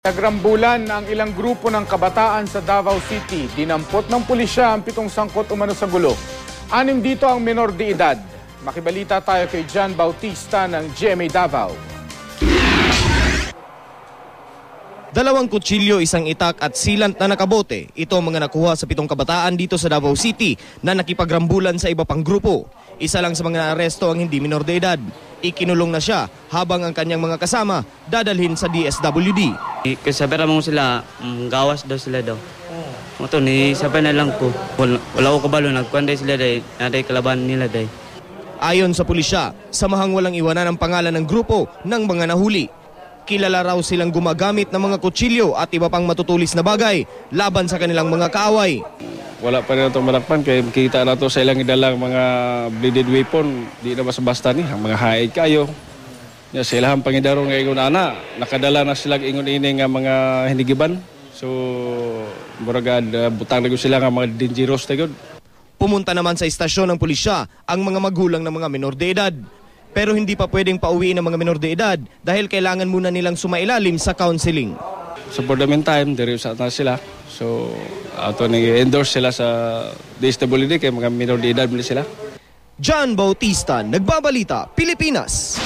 Nagrambulan ang ilang grupo ng kabataan sa Davao City. Dinampot ng pulisya ang 7 sangkot umano sa gulo. 6 dito ang menor de edad. Makibalita tayo kay John Bautista ng GMA Davao. 2 kutsilyo, 1 itak at sealant na nakabote. Ito ang mga nakuha sa 7 kabataan dito sa Davao City na nakipagrambulan sa iba pang grupo. Isa lang sa mga naaresto ang hindi menor de edad. Ikinulong na siya habang ang kanyang mga kasama dadalhin sa DSWD. Kasabera mo sila, gawas daw sila daw. Ito, ni sabay na lang ko. Wala ko kabalo, nagkuanday sila dahi, naday kalaban nila dahi. Ayon sa pulisya, samahang walang iwanan ang pangalan ng grupo ng mga nahuli. Kilala raw silang gumagamit ng mga kutsilyo at iba pang matutulis na bagay laban sa kanilang mga kaaway. Wala pa rin itong malakpan kaya makikita na ito sa ilang idalang mga bladed weapon. Di na basta-basta ni, ang mga haid kayo. Sila ang pangidaro nga ingon ana, nakadala na sila ingon ini nga mga hinigiban. So, muragad butang na sila nga mga dangerous na yun. Pumunta naman sa istasyon ng pulisya ang mga magulang ng mga menor de edad. Pero hindi pa pwedeng pauwiin ng mga menor de edad dahil kailangan muna nilang sumailalim sa counseling. So for the meantime, deriusa na sila. So, ato ni-endorse sila sa DSWD kaya mga menor de edad sila. John Bautista, Nagbabalita, Pilipinas.